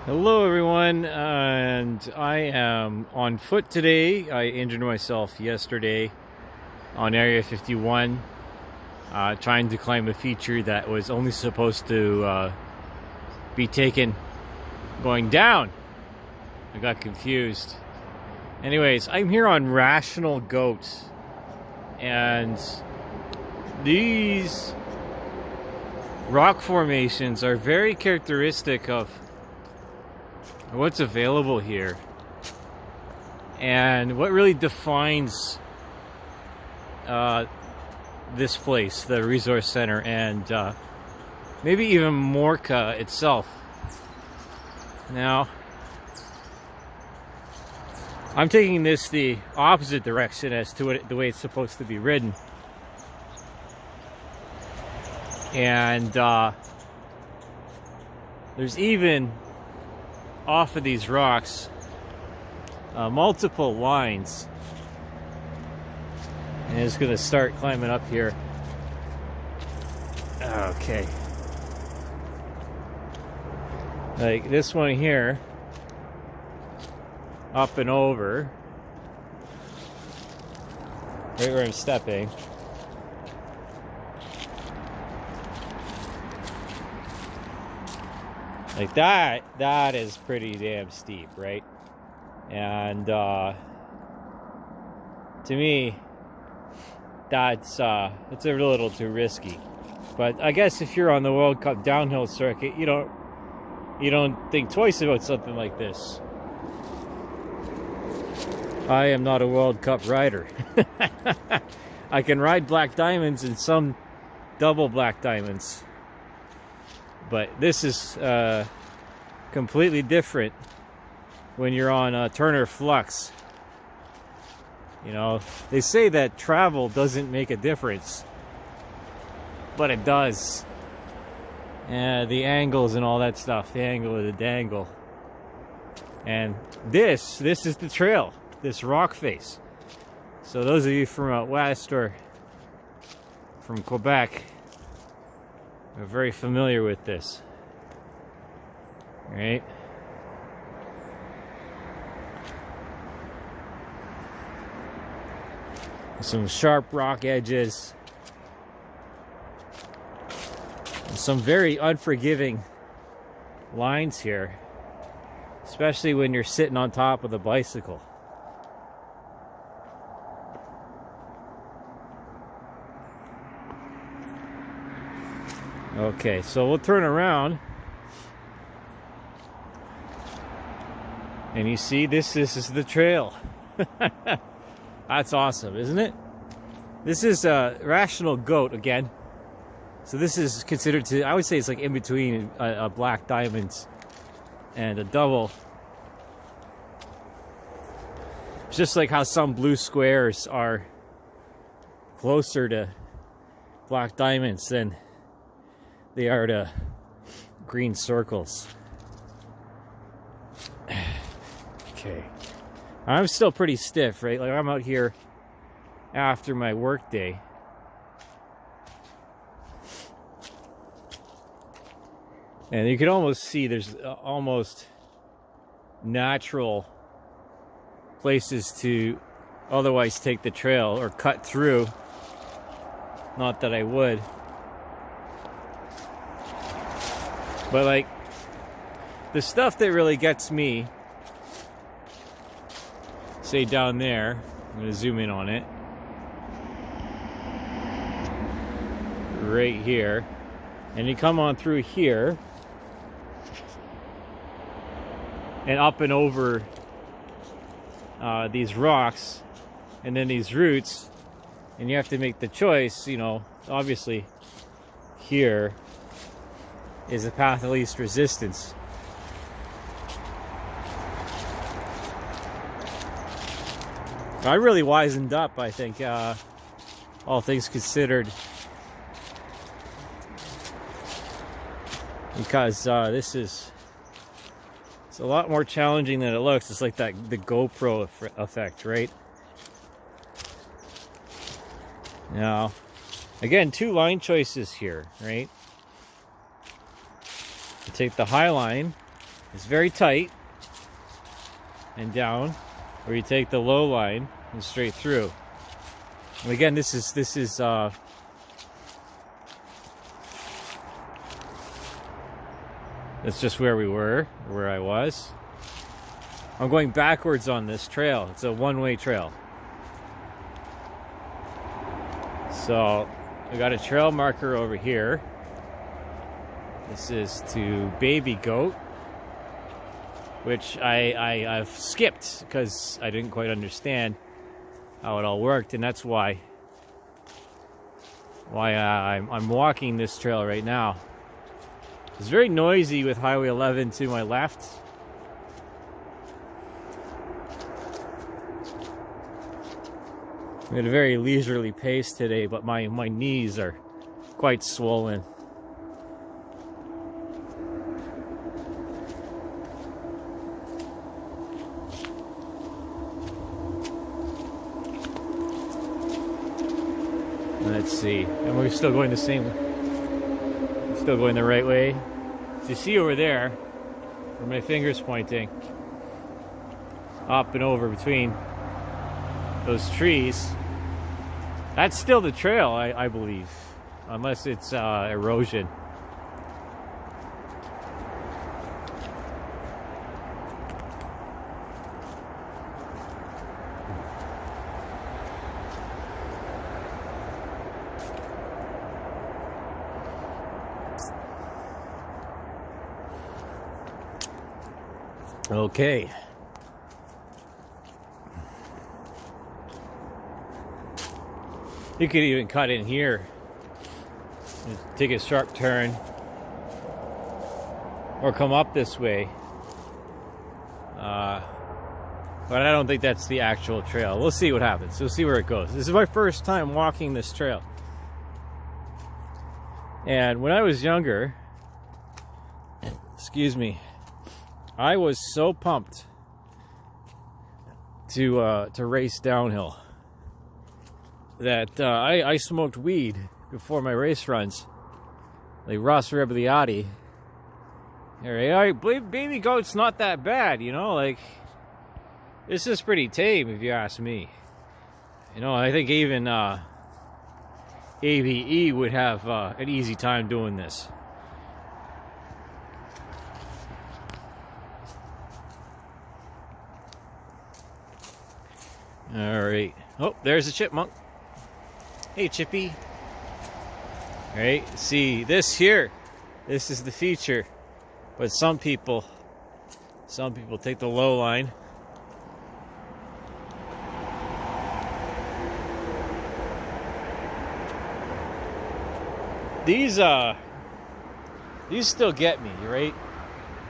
Hello everyone, and I am on foot today. I injured myself yesterday on Area 51, trying to climb a feature that was only supposed to be taken going down. I got confused. Anyways, I'm here on Rational Goat, and these rock formations are very characteristic of what's available here and what really defines this place, the resource center, and maybe even Morka itself. Now, I'm taking this the opposite direction as to the way it's supposed to be ridden, and there's even off of these rocks multiple lines, and it's gonna start climbing up here. Okay, like this one here, up and over right where I'm stepping. Like that is pretty damn steep, right? And to me, that's a little too risky. But I guess if you're on the World Cup downhill circuit, you don't think twice about something like this. I am not a World Cup rider. I can ride black diamonds and some double black diamonds, but this is completely different when you're on Turner Flux. You know, they say that travel doesn't make a difference, but it does. The angles and all that stuff, the angle of the dangle. And this is the trail, this rock face. So those of you from out west or from Quebec are very familiar with this, right? Some sharp rock edges, and some very unforgiving lines here, especially when you're sitting on top of the bicycle. Okay, so we'll turn around, and you see this is the trail. That's awesome, isn't it? This is a Rational Goat again. So this is considered to, I would say it's like in between a black diamonds and a double. It's just like how some blue squares are closer to black diamonds than they are to green circles. Okay. I'm still pretty stiff, right? Like I'm out here after my work day. And you can almost see there's almost natural places to otherwise take the trail or cut through. Not that I would. But like, the stuff that really gets me, say down there, I'm going to zoom in on it, right here, and you come on through here, and up and over these rocks, and then these roots, and you have to make the choice, you know, obviously, here is the path of least resistance. I really wisened up, I think, all things considered, because it's a lot more challenging than it looks. It's like the GoPro effect, right? Now, again, two line choices here, right? You take the high line It's very tight and down, or you take the low line and straight through. And again, this is that's just where we were, where I was. I'm going backwards on this trail. It's a one-way trail. So I got a trail marker over here. This is to Baby Goat, which I've skipped because I didn't quite understand how it all worked, and that's why I'm walking this trail right now. It's very noisy with Highway 11 to my left. I'm at a very leisurely pace today, but my knees are quite swollen. Let's see, and we're still going the same. Still going the right way. So you see over there, where my finger's pointing, up and over between those trees. That's still the trail, I believe, unless it's erosion. Okay. You could even cut in here, take a sharp turn, or come up this way. But I don't think that's the actual trail. We'll see what happens. We'll see where it goes. This is my first time walking this trail. And when I was younger, excuse me, I was so pumped to race downhill that I smoked weed before my race runs, like Ross Rebagliati. All right, Baby Goat's not that bad, you know. Like, this is pretty tame, if you ask me. You know, I think even ABE would have an easy time doing this. All right. Oh, there's a chipmunk. Hey, Chippy. All right. See, this here, this is the feature. But some people take the low line. These still get me, right?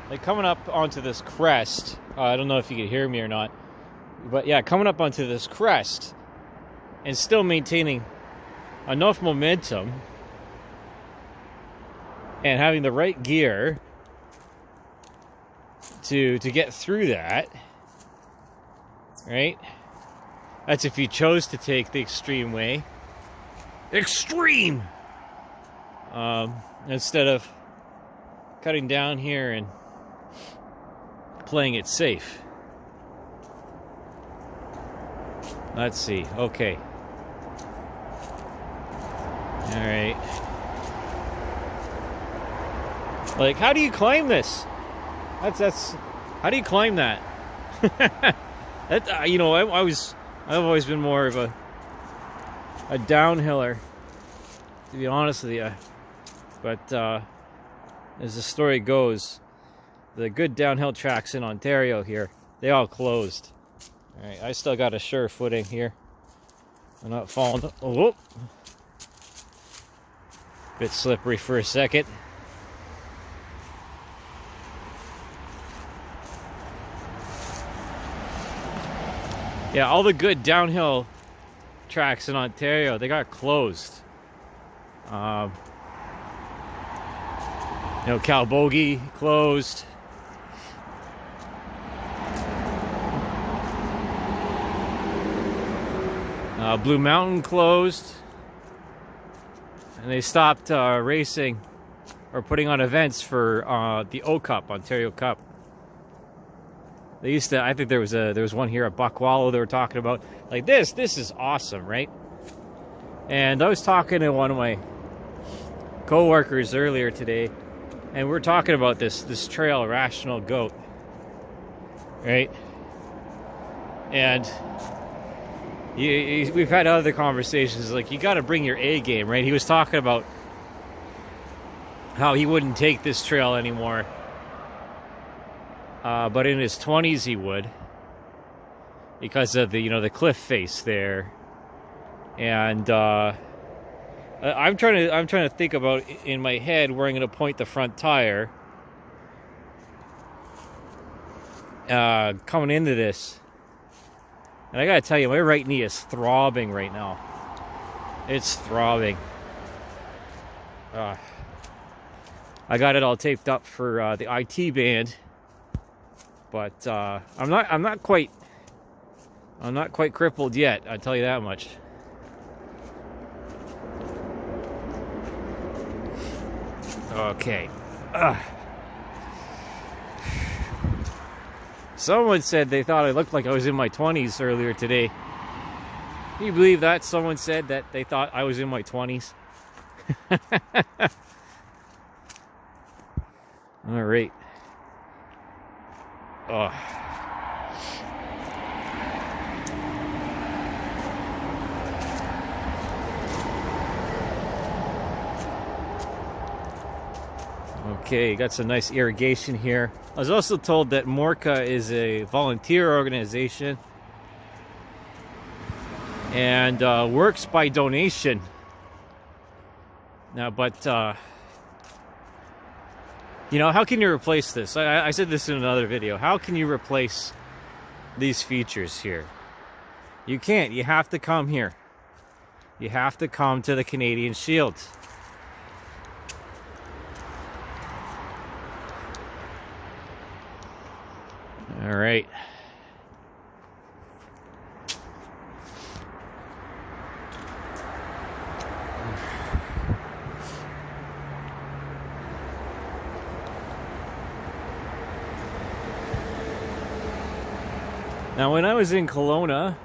Like coming up onto this crest. I don't know if you can hear me or not. But yeah, coming up onto this crest and still maintaining enough momentum and having the right gear to get through that, right? That's if you chose to take the extreme way. Extreme! Instead of cutting down here and playing it safe. Let's see. Okay. All right. Like, how do you climb this? That's. How do you climb that? That you know, I've always been more of a downhiller, to be honest with you. But as the story goes, the good downhill tracks in Ontario here, they all closed. All right, I still got a sure footing here. I'm not falling. Oh, whoop. Bit slippery for a second. Yeah, all the good downhill tracks in Ontario, they got closed. You know, Calbogie closed. Blue Mountain closed. And they stopped racing or putting on events for the O Cup, Ontario Cup. They used to, I think there was one here at Buckwallow they were talking about. Like this is awesome, right? And I was talking to one of my co-workers earlier today, and we're talking about this trail, Rational Goat, right? And we've had other conversations, like you got to bring your A game, right? He was talking about how he wouldn't take this trail anymore, but in his 20s he would, because of the cliff face there. And I'm trying to think about in my head where I'm going to point the front tire coming into this. And I gotta tell you, my right knee is throbbing right now. It's throbbing. I got it all taped up for the IT band, but I'm not quite crippled yet. I'll tell you that much. Okay. Someone said they thought I looked like I was in my 20s earlier today. Can you believe that? Someone said that they thought I was in my 20s. All right. Oh. Okay, got some nice irrigation here. I was also told that Morka is a volunteer organization and works by donation. Now, but how can you replace this? I said this in another video. How can you replace these features here? You can't. You have to come here. You have to come to the Canadian Shield. All right. Now, when I was in Kelowna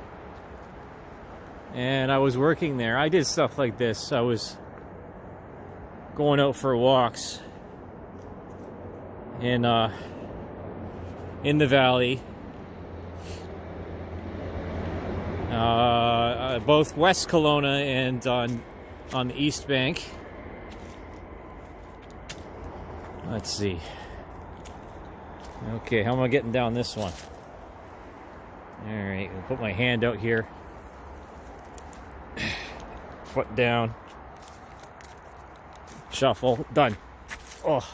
and I was working there, I did stuff like this. I was going out for walks in the valley, both West Kelowna and on the East Bank. Let's see. Okay, how am I getting down this one? All right, I'll put my hand out here. Foot down. Shuffle. Done. Oh,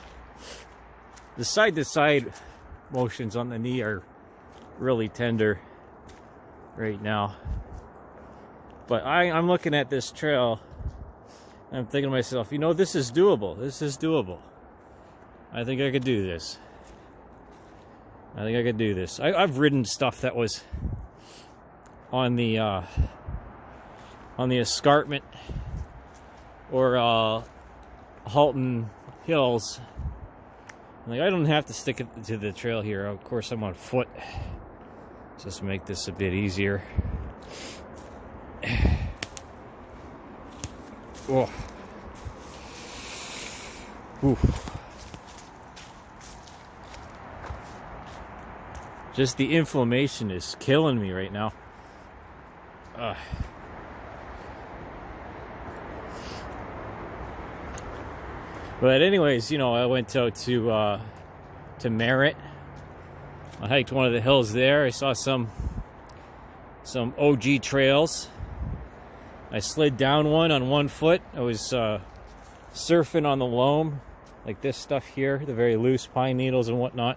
the side-to-side motions on the knee are really tender right now. But I'm looking at this trail and I'm thinking to myself, this is doable. This is doable. I think I could do this. I think I could do this. I've ridden stuff that was on the escarpment or Halton Hills. Like, I don't have to stick it to the trail here. Of course, I'm on foot. Just to make this a bit easier. Oh. Oof. Just the inflammation is killing me right now. But anyways, I went out to Merritt. I hiked one of the hills there. I saw some OG trails. I slid down one on one foot. I was surfing on the loam, like this stuff here, the very loose pine needles and whatnot.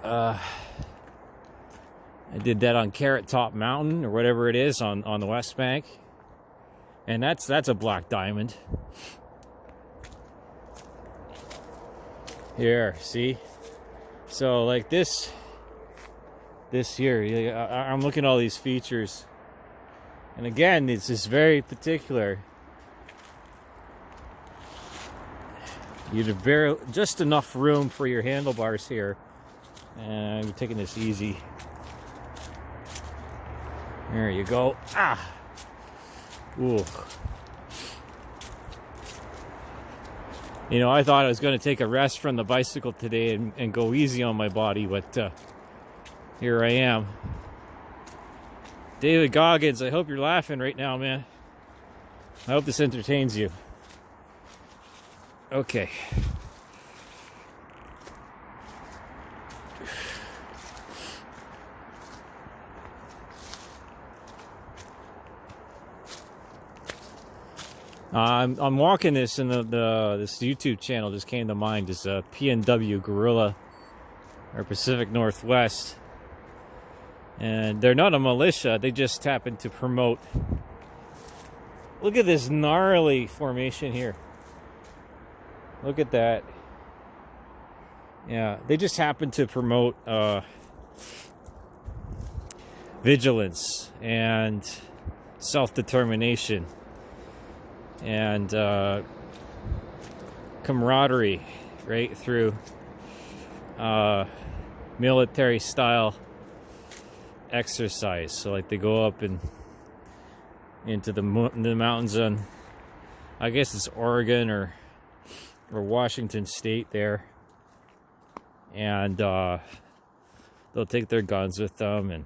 I did that on Carrot Top Mountain or whatever it is on the West Bank. And that's a black diamond. Here, see? So like this here, I'm looking at all these features. And again, it's just very particular. You have just enough room for your handlebars here. And I'm taking this easy. There you go. Ah! Ooh. You know, I thought I was going to take a rest from the bicycle today and go easy on my body, but here I am. David Goggins, I hope you're laughing right now, man. I hope this entertains you. Okay. I'm walking this, and this YouTube channel just came to mind. Is PNW Guerrilla, or Pacific Northwest, and they're not a militia. They just happen to promote. Look at this gnarly formation here. Look at that. Yeah, they just happen to promote vigilance and self-determination and camaraderie, right, through military style exercise. So like they go up and into the mountains on, I guess it's Oregon or Washington State there, and they'll take their guns with them and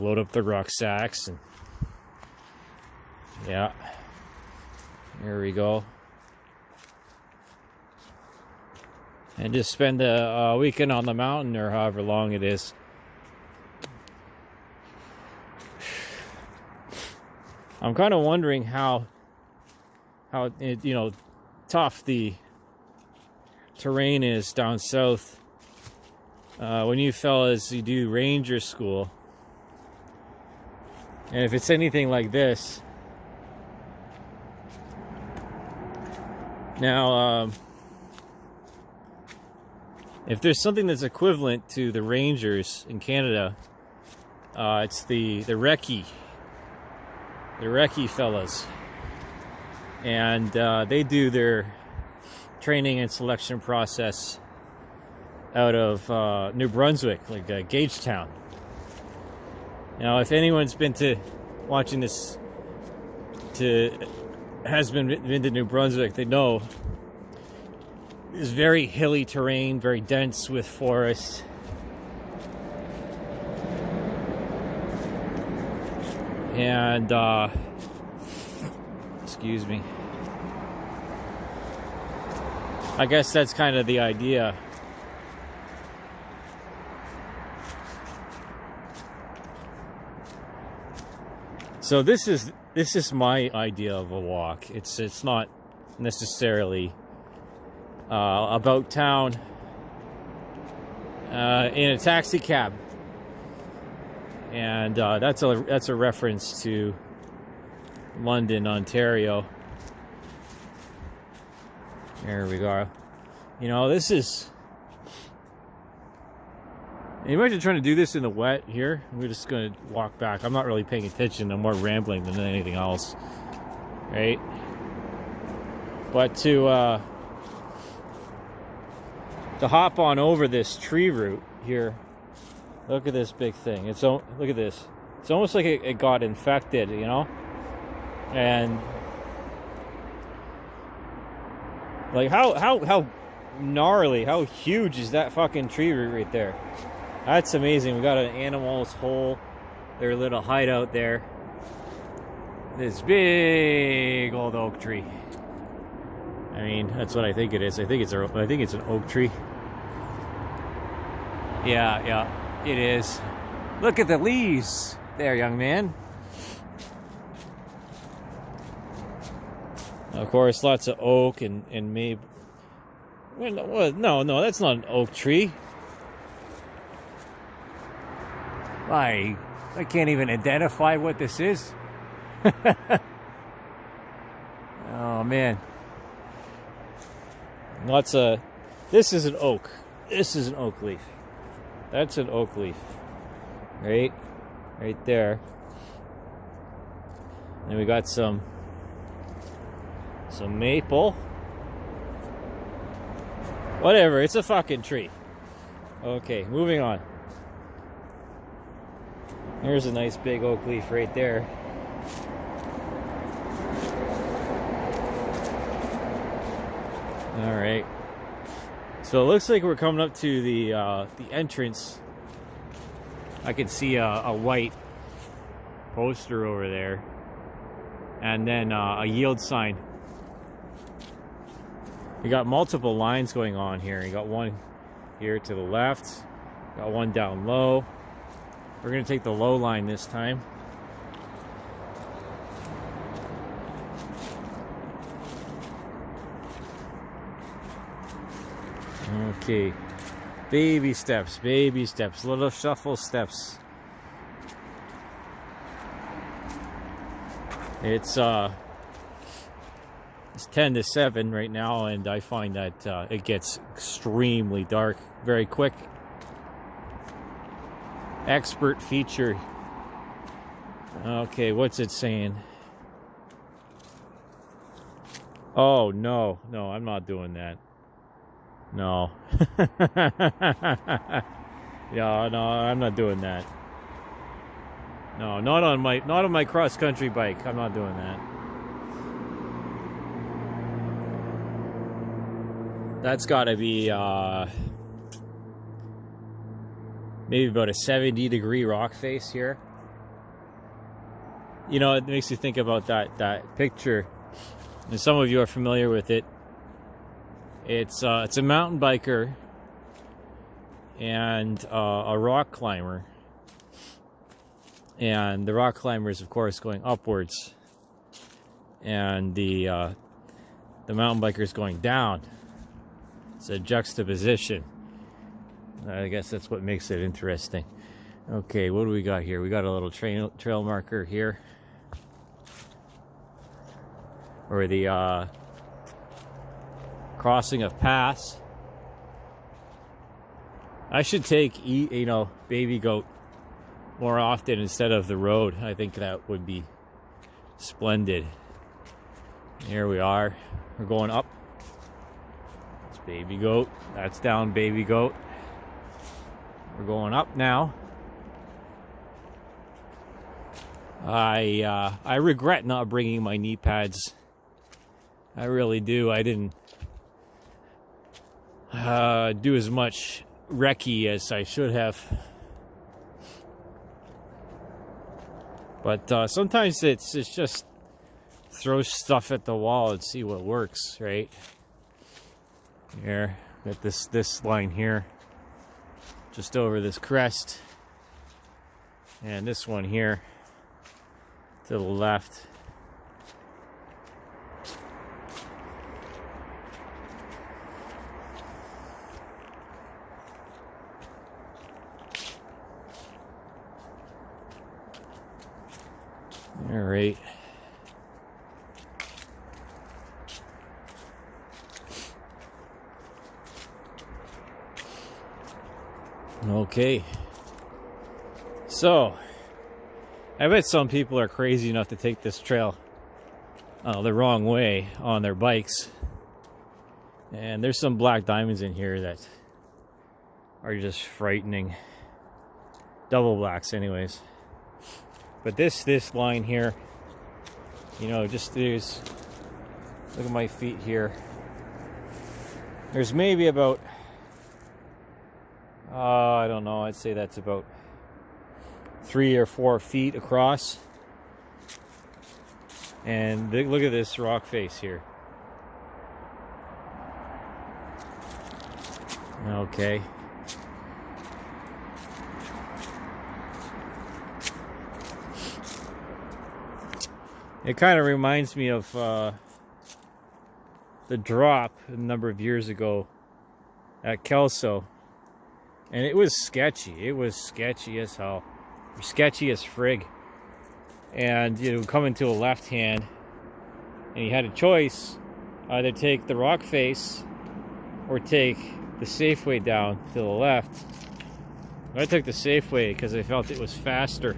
load up their rucksacks, and yeah, here we go, and just spend a weekend on the mountain, or however long it is. I'm kind of wondering how you know, tough the terrain is down south when you fellas, you do ranger school, and if it's anything like this. Now if there's something that's equivalent to the Rangers in Canada, it's the recce fellas, and they do their training and selection process out of New Brunswick, like Gagetown. Now, if anyone's been to watching this, has been to New Brunswick, they know it's very hilly terrain, very dense with forest. And excuse me, I guess that's kind of the idea. So this is my idea of a walk. It's not necessarily about town in a taxi cab, and that's a reference to London, Ontario. There we go. You know, this is. Imagine trying to do this in the wet here. We're just going to walk back. I'm not really paying attention. I'm more rambling than anything else, right? But to hop on over this tree root here. Look at this big thing. Look at this. It's almost like it got infected, you know? And like how gnarly, how huge is that fucking tree root right there? That's amazing. We got an animal's hole, their little hideout there. This big old oak tree. I mean, that's what I think it is. I think it's an oak tree. Yeah, it is. Look at the leaves there, young man. Of course, lots of oak and maple. Well, no, that's not an oak tree. I can't even identify what this is. Oh man. This is an oak. This is an oak leaf. That's an oak leaf. Right there. And we got some maple. Whatever, it's a fucking tree. Okay, moving on. There's a nice big oak leaf right there. All right. So it looks like we're coming up to the entrance. I can see a white poster over there, and then a yield sign. We got multiple lines going on here. You got one here to the left, got one down low. We're gonna take the low line this time. Okay, baby steps, little shuffle steps. It's 10 to 7 right now, and I find that it gets extremely dark very quick. Expert feature. Okay, what's it saying? Oh, no, I'm not doing that. No. Yeah, no, I'm not doing that. No, not on my cross-country bike. I'm not doing that. That's got to be maybe about a 70-degree rock face here. You know, it makes you think about that picture, and some of you are familiar with it. It's a mountain biker and a rock climber, and the rock climber is of course going upwards, and the mountain biker is going down. It's a juxtaposition. I guess that's what makes it interesting. Okay, what do we got here? We got a little trail marker here, or the crossing of paths. I should take baby goat more often instead of the road. I think that would be splendid. Here we are. We're going up. It's baby goat. That's down baby goat. We're going up now. I regret not bringing my knee pads. I really do. I didn't do as much recce as I should have. But sometimes it's just throw stuff at the wall and see what works, right? Here, got this line here, just over this crest, and this one here to the left. All right. Okay. So, I bet some people are crazy enough to take this trail the wrong way on their bikes. And there's some black diamonds in here that are just frightening. Double blacks anyways. But this line here, just there's, look at my feet here. There's maybe about, I don't know, I'd say that's about 3 or 4 feet across. And look at this rock face here. Okay. It kind of reminds me of the drop a number of years ago at Kelso. And it was sketchy. It was sketchy as hell. Sketchy as frig. And coming to a left hand, and you had a choice, either take the rock face or take the safe way down to the left. I took the safe way because I felt it was faster.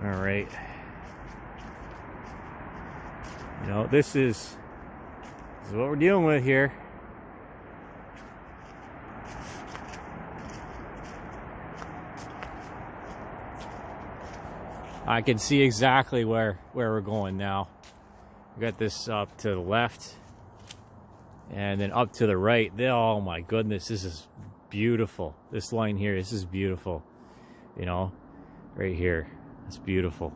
All right. You know, this is what we're dealing with here. I can see exactly where we're going now. We got this up to the left and then up to the right. Oh my goodness, this is beautiful. This line here, this is beautiful. You know, right here, it's beautiful.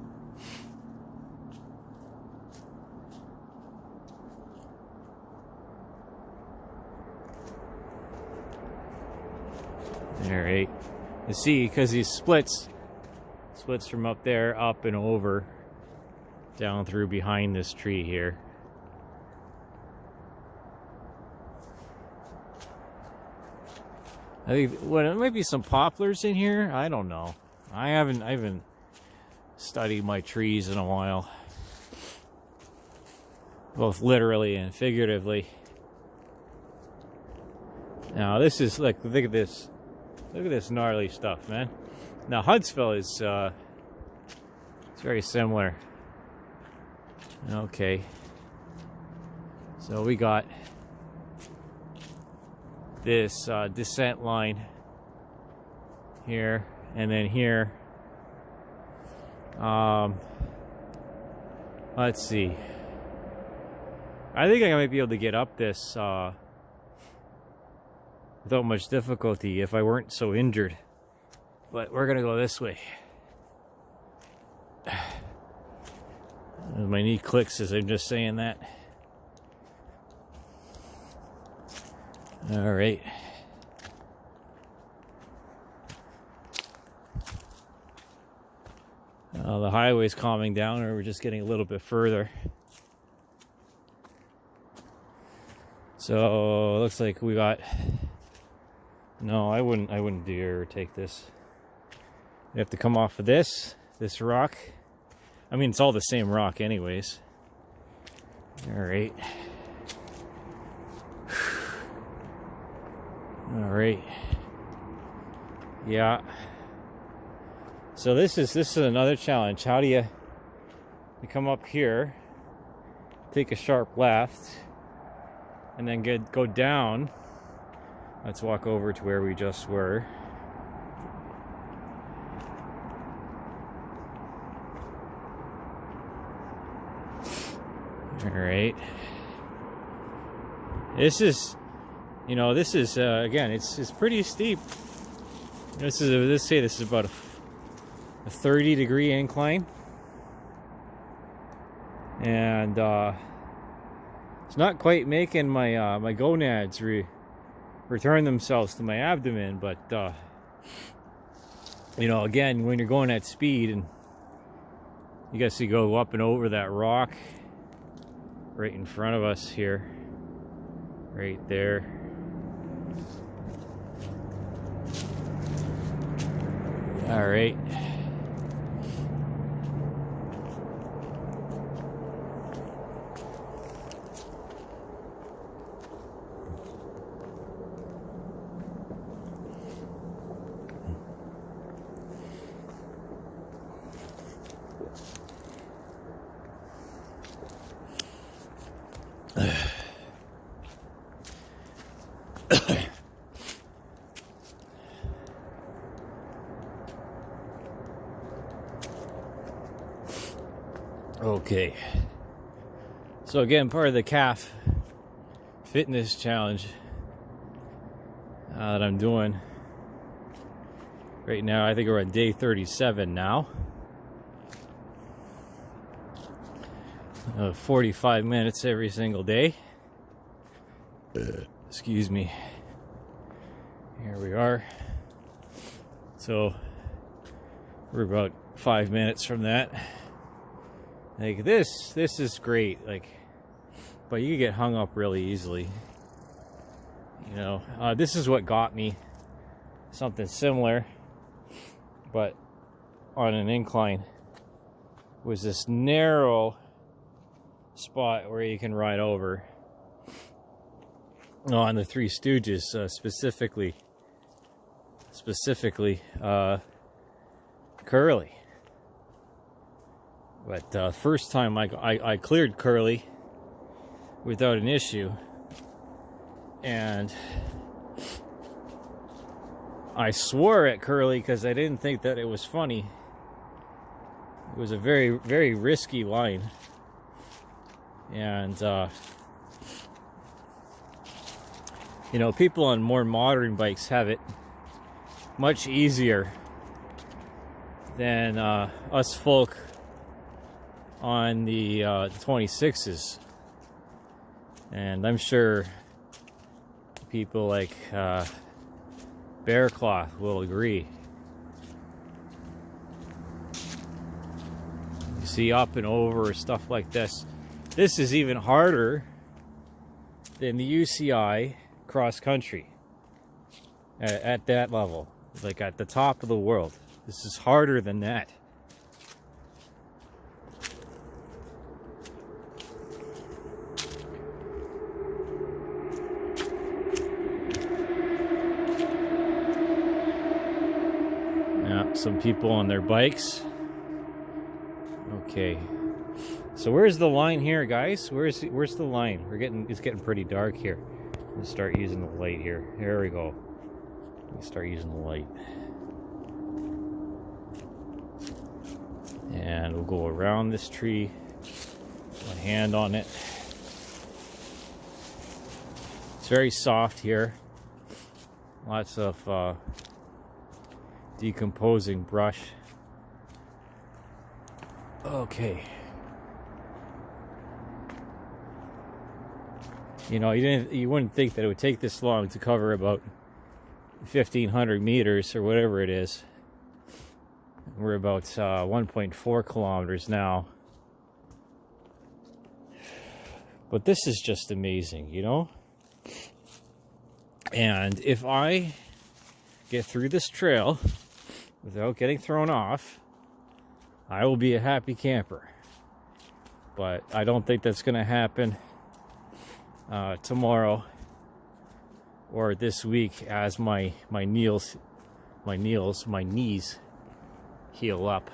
All right, you see, because these splits from up there, up and over, down through behind this tree here. I think, well, there might be some poplars in here. I don't know. I haven't studied my trees in a while, both literally and figuratively. Now this is like, look at this. Look at this gnarly stuff, man. Now Huntsville is it's very similar. Okay. So we got this descent line here, and then here. Let's see. I think I might be able to get up this without much difficulty if I weren't so injured. But we're gonna go this way. My knee clicks as I'm just saying that. All right. The highway's calming down, or we're just getting a little bit further. So it looks like we got. No, I wouldn't dare take this. You have to come off of this rock. I mean, it's all the same rock anyways. All right. All right. Yeah. So this is another challenge. How do you come up here, take a sharp left, and then go down? Let's walk over to where we just were. All right. This is, you know, this is again, it's pretty steep. This is let's say this is about a 30-degree incline, and it's not quite making my my gonads return themselves to my abdomen, but you know, again, when you're going at speed, and you guys see go up and over that rock right in front of us here, right there. All right. Okay, so again, part of the calf fitness challenge that I'm doing right now. I think we're on day 37 now. 45 minutes every single day. Excuse me. Here we are. So we're about 5 minutes from that. Like this is great, like, but you get hung up really easily. You know, this is what got me something similar, but on an incline, was this narrow spot where you can ride over. On the Three Stooges, specifically Curly. But first time I cleared Curly without an issue, and I swore at Curly because I didn't think that it was funny. It was a very, very risky line, and you know, people on more modern bikes have it much easier than us folk on the 26s, and I'm sure people like Bearcloth will agree. You see, up and over stuff like this. This is even harder than the UCI cross country at that level, like at the top of the world. This is harder than that. Yeah, some people on their bikes. Okay, so where's the line here, guys? Where's the line? It's getting pretty dark here. Let's start using the light here. Here we go. Let's start using the light, and we'll go around this tree. One hand on it. It's very soft here. Lots of decomposing brush. Okay. You know, you wouldn't think that it would take this long to cover about 1,500 meters or whatever it is. We're about 1.4 kilometers now. But this is just amazing, you know? And if I get through this trail without getting thrown off, I will be a happy camper. But I don't think that's going to happen tomorrow or this week as my knees heal up.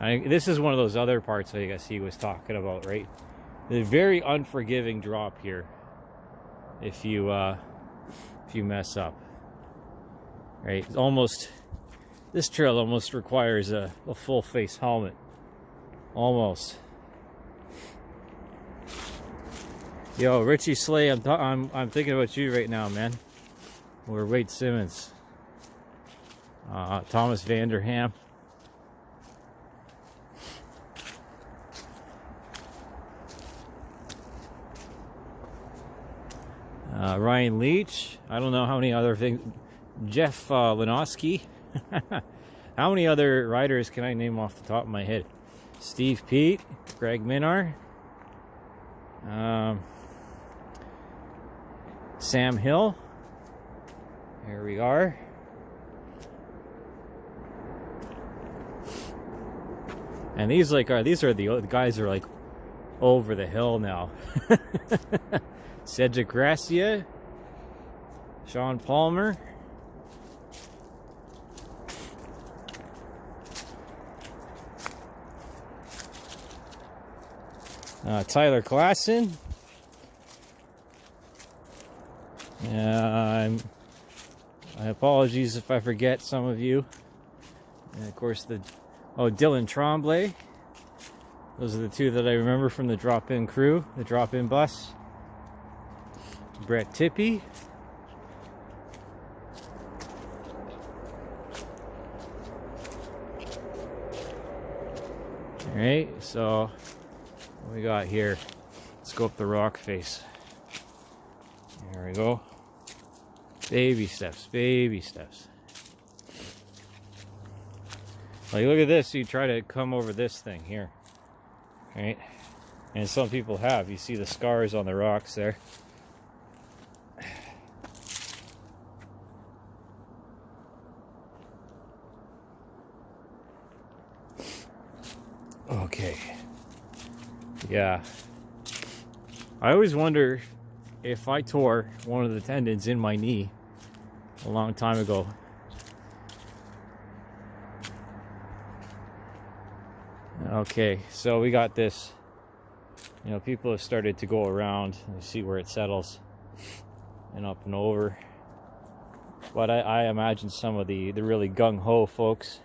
This is one of those other parts I guess he was talking about, right? The very unforgiving drop here if you mess up, right? This trail almost requires a full face helmet, almost. Yo, Richie Slay, I'm thinking about you right now, man. Or Wade Simmons, Thomas Vanderham. Ryan Leach. I don't know how many other things. Jeff Lenoski. How many other riders can I name off the top of my head? Steve Pete, Greg Minar, Sam Hill. Here we are. And these are the guys who are like over the hill now. Cedric Gracia, Sean Palmer, Tyler Klassen. My apologies if I forget some of you. And of course Dylan Tremblay. Those are the two that I remember from the drop-in crew, the drop-in bus. Brett Tippy. Alright, so what we got here? Let's go up the rock face. There we go. Baby steps, baby steps. Like, look at this. You try to come over this thing here. Right? And some people have. You see the scars on the rocks there. Okay. Yeah. I always wonder if I tore one of the tendons in my knee a long time ago. Okay, so we got this. You know, people have started to go around and see where it settles and up and over. But I imagine some of the really gung-ho folks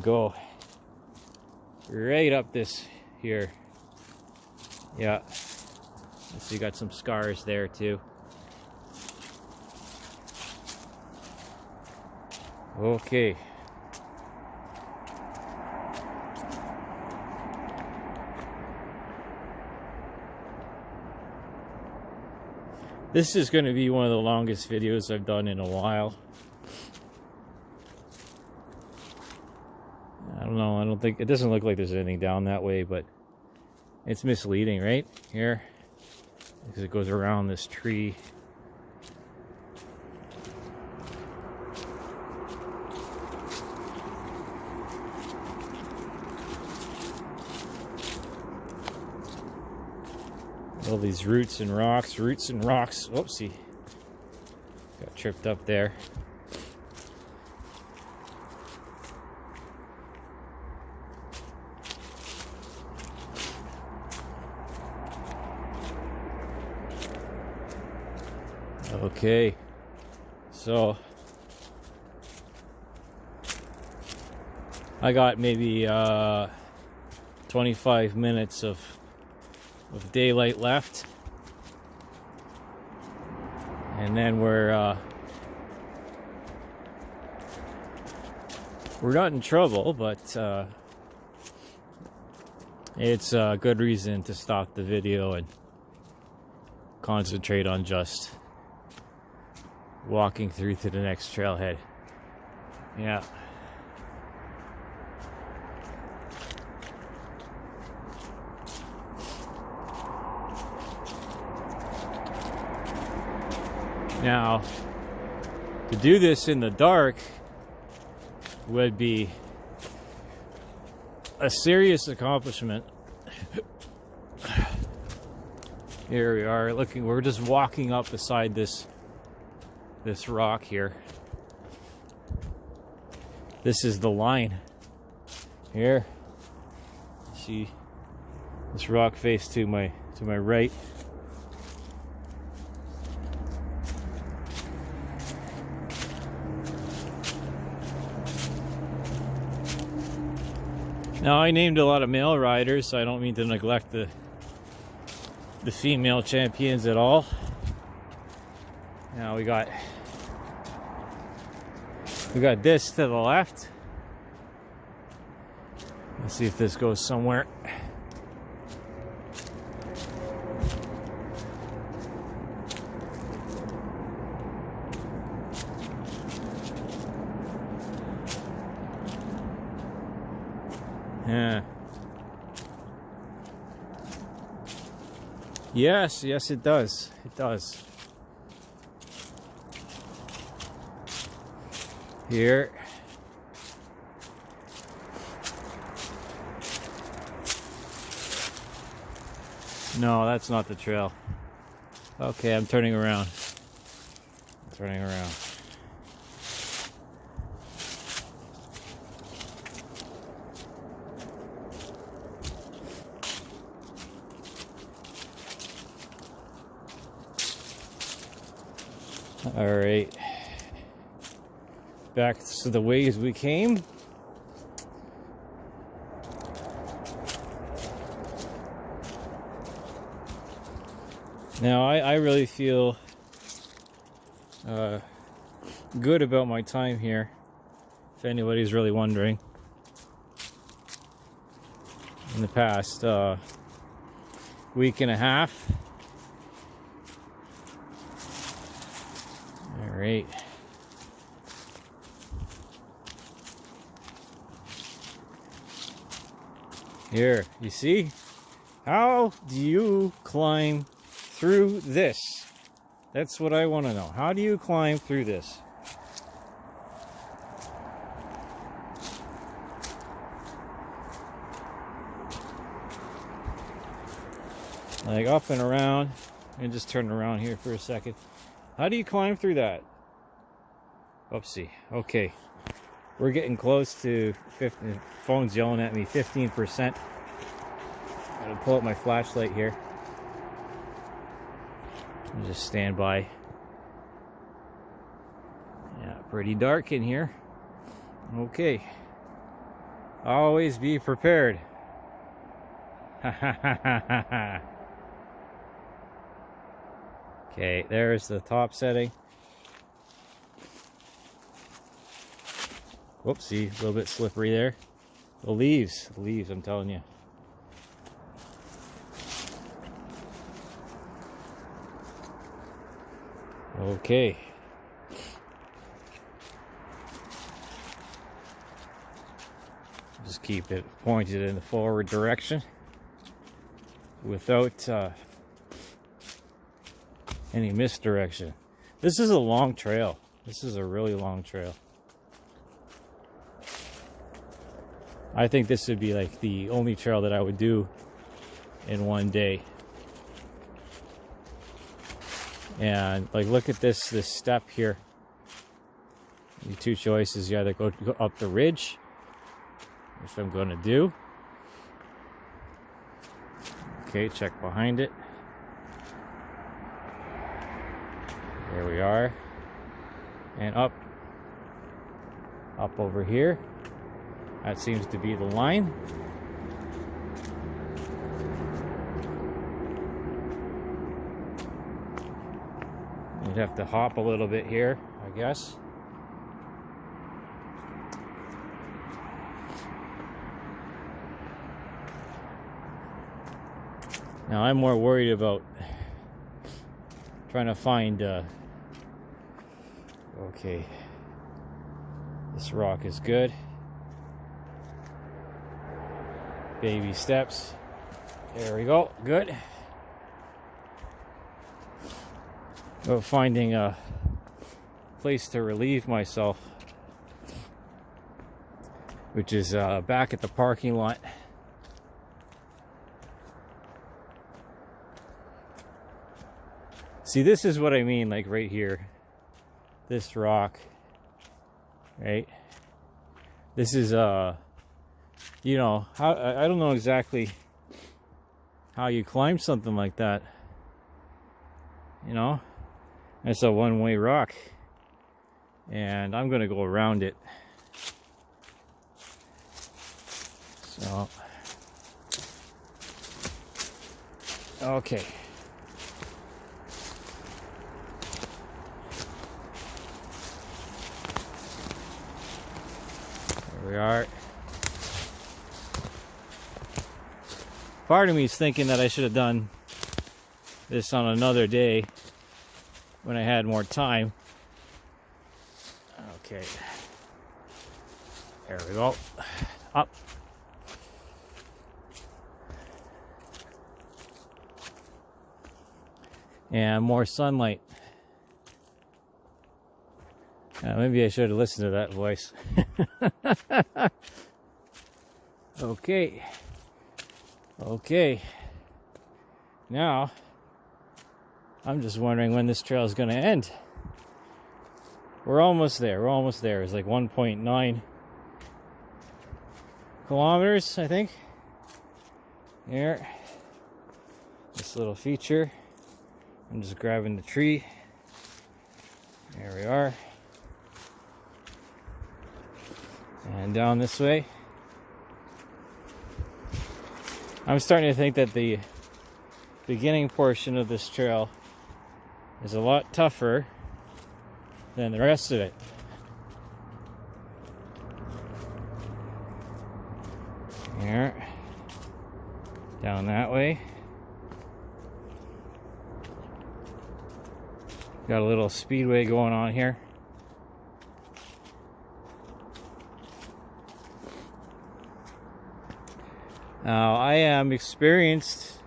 go right up this here. Yeah. So you got some scars there too. Okay. This is going to be one of the longest videos I've done in a while. I don't know, I don't think, it doesn't look like there's anything down that way, but it's misleading, right? Here, because it goes around this tree. All these roots and rocks. Whoopsie. Got tripped up there. Okay. So I got maybe 25 minutes of daylight left, and then we're not in trouble, but it's a good reason to stop the video and concentrate on just walking through to the next trailhead. Yeah. Now, to do this in the dark would be a serious accomplishment. Here we are looking, we're just walking up beside this rock here. This is the line here. See this rock face to my right. Now, I named a lot of male riders, so I don't mean to neglect the female champions at all. Now we got this to the left. Let's see if this goes somewhere. Yeah. Yes, it does. It does. Here. No, that's not the trail. Okay, I'm turning around. All right, back to the ways we came. Now, I really feel good about my time here, if anybody's really wondering. In the past week and a half. All right. Here, you see? How do you climb through this? That's what I want to know. How do you climb through this? Like up and around. And just turn around here for a second. How do you climb through that? Oopsie. Okay. We're getting close to 50. Phone's yelling at me, 15%. I'm gonna pull up my flashlight here. I'll just stand by. Yeah, pretty dark in here. Okay. Always be prepared. Okay, there's the top setting. Whoopsie, a little bit slippery there. The leaves, I'm telling you. Okay. Just keep it pointed in the forward direction without any misdirection. This is a long trail. This is a really long trail. I think this would be like the only trail that I would do in one day. And like, look at this step here. The two choices: you either go up the ridge, which I'm going to do. Okay, check behind it. There we are. And up over here. That seems to be the line. You'd have to hop a little bit here, I guess. Now I'm more worried about trying to find okay, this rock is good. Baby steps. There we go. Good. About finding a place to relieve myself, which is back at the parking lot. See, this is what I mean, like right here. This rock, right? This is you know, how I don't know exactly how you climb something like that. You know, it's a one-way rock, and I'm gonna go around it. So, okay. There we are. Part of me is thinking that I should have done this on another day when I had more time. Okay. There we go. Up. And more sunlight. Maybe I should have listened to that voice. Okay. Okay, now I'm just wondering when this trail is going to end. We're almost there. We're almost there. It's like 1.9 kilometers, I think. Here, this little feature. I'm just grabbing the tree. There we are. And down this way. I'm starting to think that the beginning portion of this trail is a lot tougher than the rest of it. Here, down that way. Got a little speedway going on here. Now, I am experienced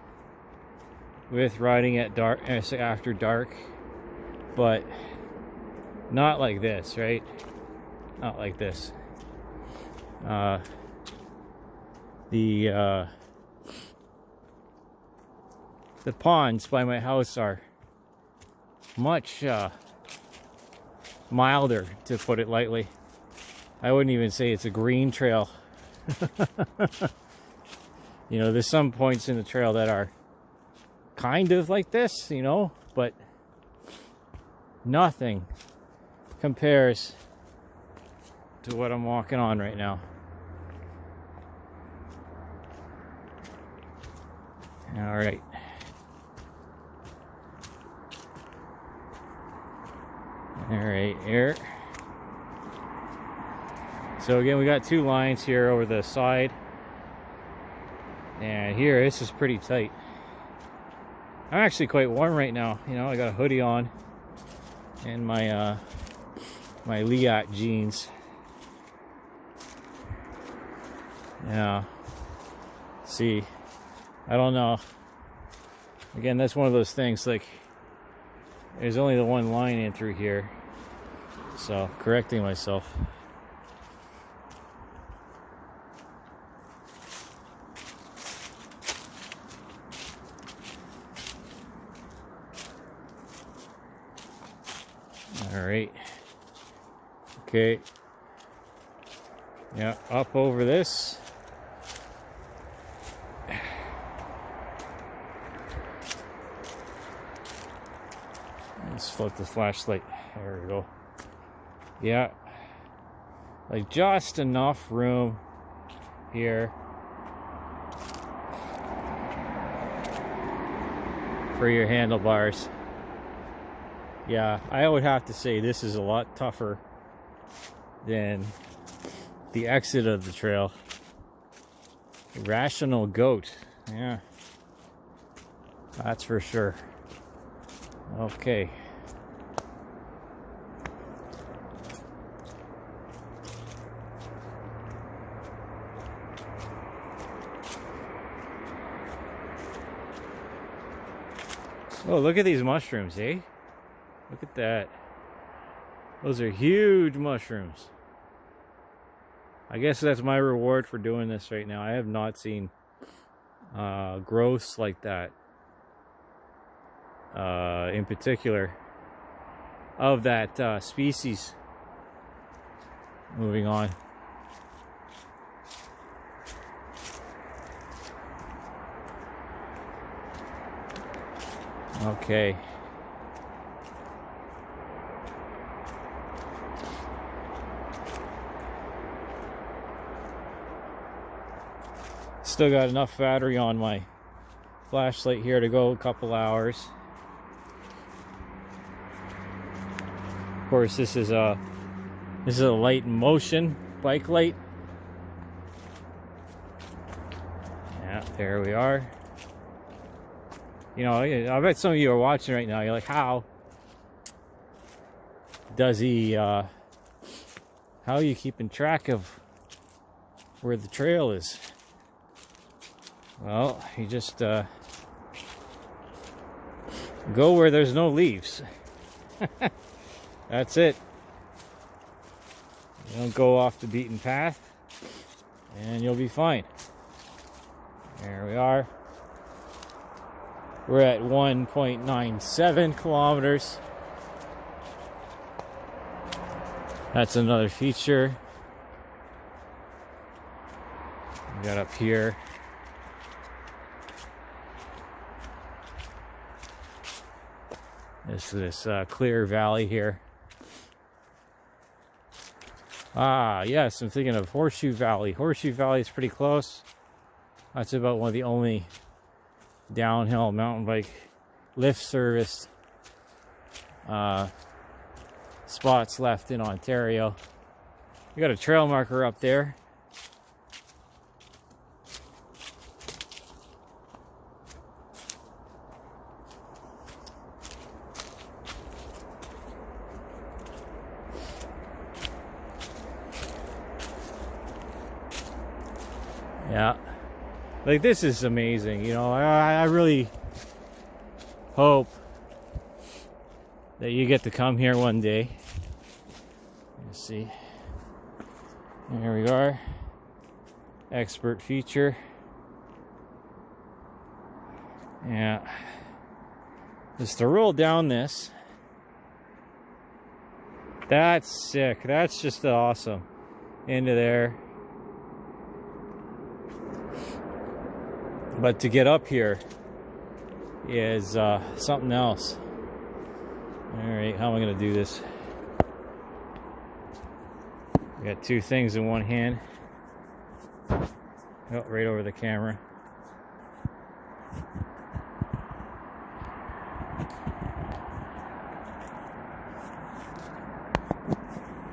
with riding at dark, after dark, but not like this, right? Not like this. The ponds by my house are much milder, to put it lightly. I wouldn't even say it's a green trail. You know, there's some points in the trail that are kind of like this, you know, but nothing compares to what I'm walking on right now. All right. All right, here. So again, we got two lines here over the side. And here, this is pretty tight. I'm actually quite warm right now. You know, I got a hoodie on and my my Liat jeans. Yeah. See, I don't know. Again, that's one of those things, like, there's only the one line in through here. So, correcting myself. All right. Okay. Yeah, up over this. Let's flip the flashlight. There we go. Yeah. Like just enough room here for your handlebars. Yeah, I would have to say this is a lot tougher than the exit of the trail. Rational goat. Yeah. That's for sure. Okay. Oh, look at these mushrooms, eh? Look at that. Those are huge mushrooms. I guess that's my reward for doing this right now. I have not seen growths like that. In particular of that species. Moving on. Okay. Still got enough battery on my flashlight here to go a couple hours. Of course, this is a light in motion bike light. Yeah, there we are. You know, I bet some of you are watching right now. You're like, how does he? How are you keeping track of where the trail is? Well, you just go where there's no leaves. That's it. You don't go off the beaten path, and you'll be fine. There we are. We're at 1.97 kilometers. That's another feature. We got up here. This clear valley here. Ah, yes, I'm thinking of Horseshoe Valley. Horseshoe Valley is pretty close. That's about one of the only downhill mountain bike lift service spots left in Ontario. We got a trail marker up there. Yeah, like this is amazing. You know, I really hope that you get to come here one day. Let's see. Here we are. Expert feature. Yeah. Just to roll down this. That's sick. That's just awesome. into there. But to get up here is something else. All right, how am I going to do this? I got two things in one hand. Oh, right over the camera.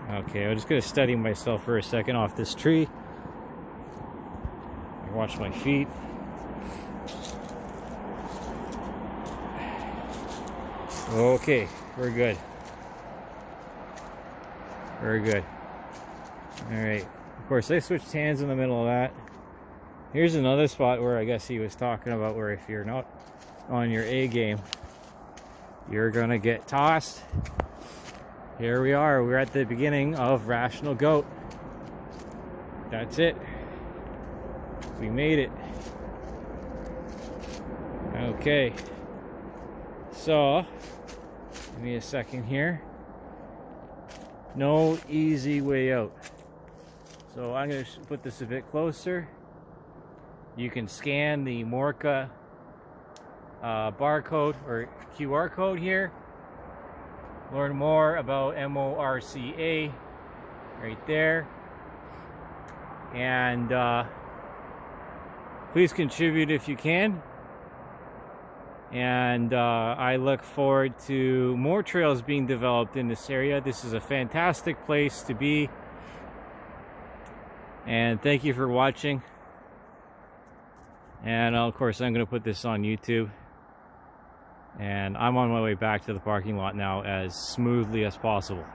Okay, I'm just going to steady myself for a second off this tree. Watch my feet. Okay, we're good. Very good. Alright, of course I switched hands in the middle of that. Here's another spot where I guess he was talking about where if you're not on your A game, you're gonna get tossed. Here we are, we're at the beginning of Rational Goat. That's it. We made it. Okay. So, give me a second here. No easy way out. So I'm going to put this a bit closer. You can scan the Morka barcode or QR code here. Learn more about MORCA right there. And please contribute if you can. And I look forward to more trails being developed in this area. This is a fantastic place to be. And thank you for watching. And of course, I'm going to put this on YouTube. And I'm on my way back to the parking lot now as smoothly as possible.